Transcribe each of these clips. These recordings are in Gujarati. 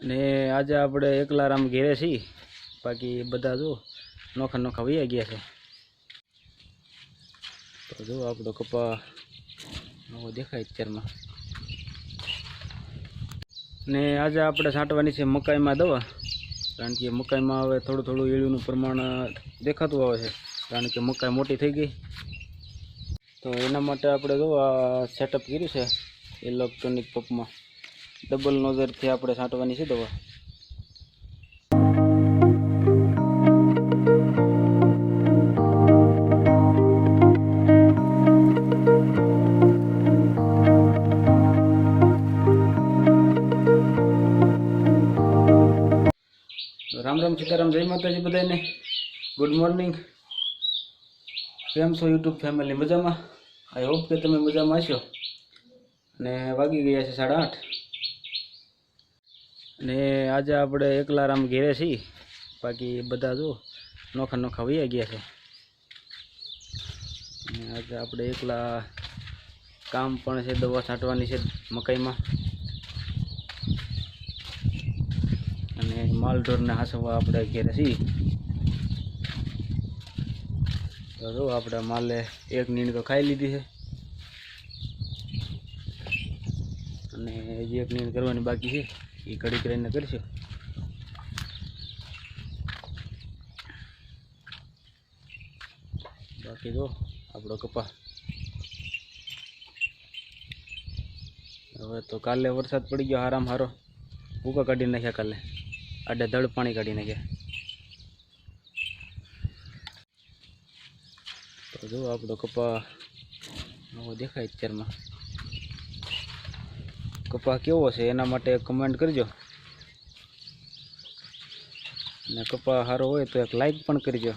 ને આજે આપણે એકલા રામ ઘેરે છીએ, બાકી બધા જો નોખા નોખા વૈયા ગયા છે. તો જો આપણો કપા નવો દેખાય અત્યારમાં. ને આજે આપણે છાંટવાની છે મકાઈમાં દવા, કારણ કે મકાઈમાં હવે થોડું થોડું ઈળુનું પ્રમાણ દેખાતું આવે છે, કારણ કે મકાઈ મોટી થઈ ગઈ. તો એના માટે આપણે જો આ સેટઅપ કર્યું છે ઇલેક્ટ્રોનિક પંપમાં. ડબલ નોઝરથી આપણે છાંટવાની છે દવા. રામ રામ સીતારામ, જય માતાજી બધાને. Good morning. કેમ છો યુટ્યુબ ફેમિલી? મજામાં? આઈ હોપ કે તમે મજામાં હશો. ને વાગી ગયા છે 8:30. ને આજે આપણે એકલા રામ ઘેરે છીએ, બાકી બધા જો નોખા નોખા વૈયા ગયા છે. ને આજે આપણે એકલા કામ પણ છે, દવા છાંટવાની છે મકાઈમાં, અને માલ ઢોરને હાંસવા આપણે ઘેરે છીએ. તો જો આપણે માલે એક નીણ તો ખાઈ લીધી છે, અને હજી એક નીણ કરવાની બાકી છે, એ ઘડી કરીને કરીશું. બાકી જો આપણો કપા હવે તો કાલે વરસાદ પડી ગયો હારામ હારો, ભૂકા કાઢી નાખ્યા કાલે, આડે ધડ પાણી કાઢી નાખ્યા. તો જો આપણો કપા નવો દેખાય અત્યારમાં. કપા કેવો છે એના માટે કમેન્ટ કરજો, અને કપા સારો હોય તો એક લાઈક પણ કરજો.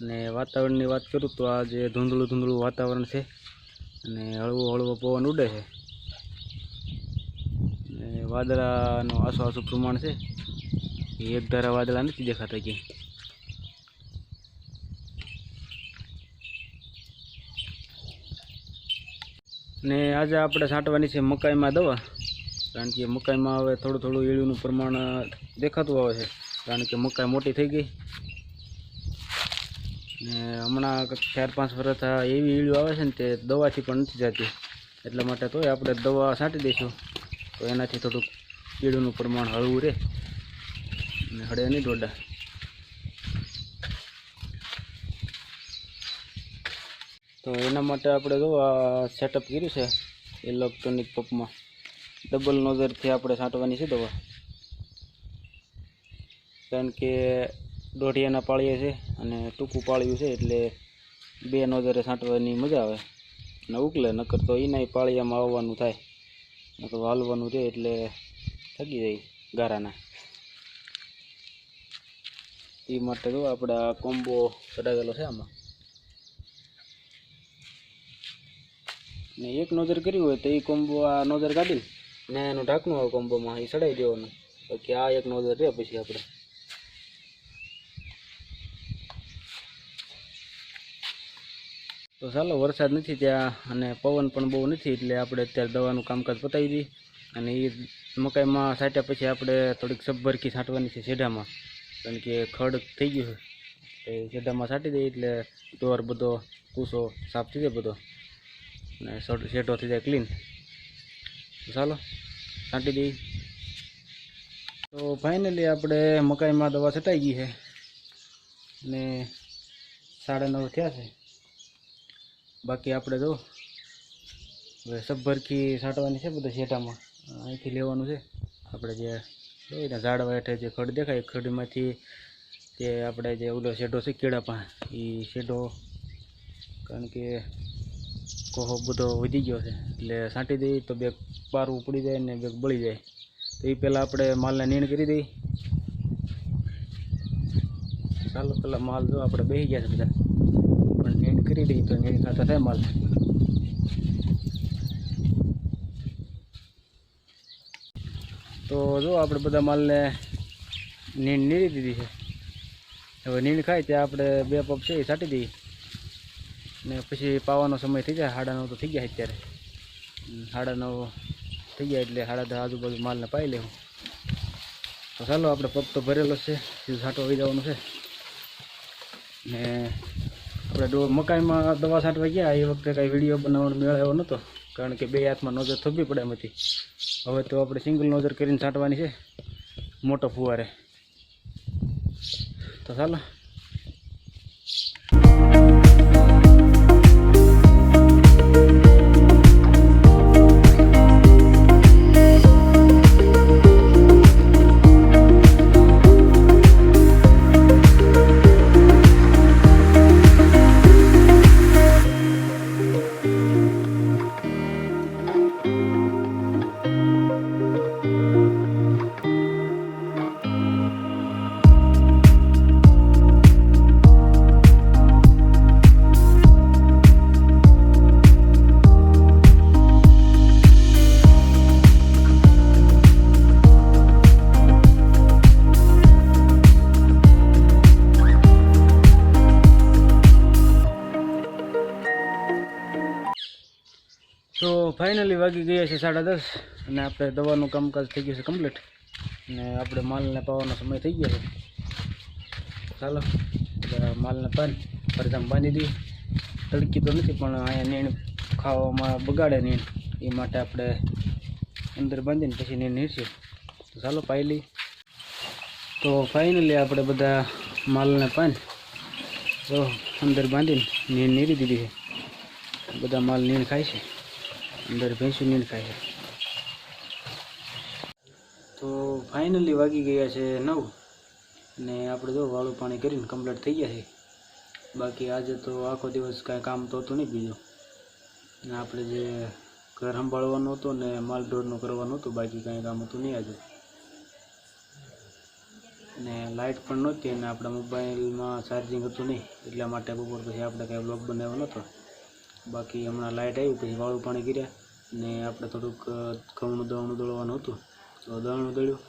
ને વાતાવરણની વાત કરું તો આ જે ધૂંધળું વાતાવરણ છે, અને હળવો પવન ઉડે છે, ને વાદળાનું આસું પ્રમાણ છે, એ એક ધારા વાદળા નથી દેખાતા ક્યાંય. ને આજે આપણે છાંટવાની છે મકાઈમાં દવા, કારણ કે મકાઈમાં હવે થોડું થોડું ઈળુનું પ્રમાણ દેખાતું આવે છે, કારણ કે મકાઈ મોટી થઈ ગઈ. ને હમણાં 4-5 વર્ષ એવી ઈળું આવે છે ને તે દવાથી પણ નથી જતી, એટલા માટે તોય આપણે દવા છાંટી દઈશું, તો એનાથી થોડુંક ઈળુનું પ્રમાણ હળવું રહે અને હળે નહીં ડોડા. તો એના માટે આપણે જો આ સેટઅપ કર્યું છે ઇલેક્ટ્રોનિક પંપમાં. ડબલ નોઝરથી આપણે છાંટવાની છે દવા, કારણ કે દોઢિયાના પાળીએ છે અને ટૂંકું પાળ્યું છે, એટલે 2 નોઝરે છાંટવાની મજા આવે અને ઉકલે. નકર તો એના પાળિયામાં આવવાનું થાય, નકર હાલવાનું રહે એટલે થકી જાય ગારાના. એ માટે જો આપણે આ કોમ્બો ચડાવેલો છે આમાં. ને એક નોઝર કર્યું હોય તો એ કોમ્બો આ નોઝર કાઢી ને એનું ઢાંકણું આવે કોમ્બોમાં, એ ચડાવી દેવાનું. બાકી આ એક નોઝર રહે પછી આપણે. તો ચાલો, વરસાદ નથી ત્યાં અને પવન પણ બહુ નથી, એટલે આપણે અત્યારે દવાનું કામકાજ પતાવી દઈએ. અને એ મકાઈમાં છાંટ્યા પછી આપણે થોડીક સબ્બરકી છાંટવાની છે શેઢામાં, કારણ કે ખડ થઈ ગયું છે. એ શેઢામાં છાંટી દઈએ એટલે ઢોર બધો કૂસો સાફ થઈ જાય બધો, અને શેઢો થઈ જાય ક્લીન. તો ચાલો છાંટી દઈએ. તો ફાઇનલી આપણે મકાઈમાં દવા છટાઈ ગઈ છે, ને 9:30 થયા છે. બાકી આપણે જો હવે સબ્બરકી છાંટવાની છે બધા શેઢામાં. અહીંથી લેવાનું છે આપણે જે જોઈને ઝાડવા હેઠે જે ખડ દેખાય, ખડમાંથી તે આપણે જે ઓલો શેઢો છે કેળા પાસે, એ શેઢો, કારણ કે કોહો બધો વધી ગયો છે, એટલે છાંટી દઈએ તો બેગ પારવું પડી જાય ને બેગ બળી જાય. તો એ પહેલાં આપણે માલને નીણ કરી દઈએ. ચાલો પહેલાં માલ જો આપણે બેસી ગયા છે બધા, પણ નીણ કરી દઈએ તો નીણ ખાતા થાય માલ. તો જો આપણે બધા માલને નીણ નીરી દીધી છે. હવે નીણ ખાય ત્યાં આપણે 2 પગ છે એ છાંટી દઈએ, ને પછી પાવાનો સમય થઈ જાય. 9:30 તો થઈ ગયા અત્યારે. 9:30 થઈ ગયા એટલે 10:30 આજુબાજુ માલને પાઈ લેવું. તો ચાલો આપણે પગ તો ભરેલો છે, સીધું છાંટવા આવી જવાનું છે. ને આપણે મકાઈમાં દવા છાંટવા ગયા એ વખતે કાંઈ વિડીયો બનાવવાનો મેળ આવ્યો નહોતો, કારણ કે 2 હાથમાં નોઝર થોભી પડે એમ હતી. હવે તો આપણે સિંગલ નોઝર કરીને છાંટવાની છે મોટો ફુવારે. તો ચાલો. તો ફાઇનલી વાગી ગયા છે 10:30 અને આપણે દવાનું કામકાજ થઈ ગયું છે કમ્પ્લીટ અને આપણે માલને પાવાનો સમય થઈ ગયો છે. ચાલો માલને ફરજામ બાંધી દઈએ. તડકી તો નથી પણ અહીંયા નીણ ખાવામાં બગાડે નીણ, એ માટે આપણે અંદર બાંધીને પછી નીણ નીરશે. તો ચાલો પાઈ લઈએ. તો ફાઇનલી આપણે બધા માલને તો અંદર બાંધીને નીણ નીરી દીધી છે. બધા માલ નીણ ખાય છે, અંદર ભેંસું નીણ ખાય છે. તો ફાઇનલી વાગી ગયા છે 9 અને આપણે જો વાળું પાણી કરીને કમ્પ્લીટ થઈ ગયા છે. બાકી આજે તો આખો દિવસ કાંઈ કામ તો હતું નહીં બીજું, ને આપણે જે ઘર સંભાળવાનું હતું ને માલ ઢોરનું કરવાનું હતું, બાકી કાંઈ કામ હતું નહીં આજે. ને લાઇટ પણ નહોતી અને આપણા મોબાઈલમાં ચાર્જિંગ હતું નહીં, એટલા માટે બપોર પછી આપણે કાંઈ બ્લોગ બનાવ્યો નહોતો. બાકી હમણાં લાઇટ આવી પછી વાળું પાણી કર્યા ને આપણે થોડુંક ઘઉંનું દળનું દળવાનું હતું, તો દળનું દળ્યું.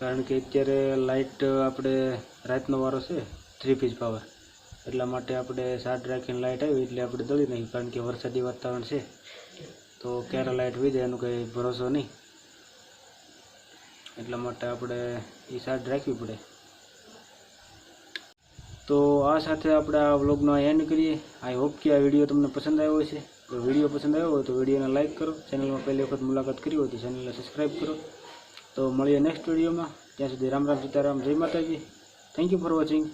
કારણ કે અત્યારે લાઇટ આપણે રાતનો વારો છે 3 ફેઝ પાવર, એટલા માટે આપણે સાટ રાખીને લાઇટ આવી એટલે આપણે દળી નહીં, કારણ કે વરસાદી વાતાવરણ છે તો ક્યારે લાઇટ વહી જાય એનું કંઈ ભરોસો નહીં, એટલા માટે આપણે એ સાટ રાખવી પડે. તો આ સાથે આપણે આ વ્લોગનો એન્ડ કરીએ. આઈ હોપ કે આ વિડીયો તમને પસંદ આવ્યો છે. જો વિડીયો પસંદ આવ્યો હોય તો વિડીયોને લાઇક કરો, ચેનલમાં પહેલી વખત મુલાકાત કરી હોય તો ચેનલને સબસ્ક્રાઈબ કરો. તો મળીએ નેક્સ્ટ વિડીયોમાં. ત્યાં સુધી રામ રામ સીતારામ, જય માતાજી. Thank you for watching.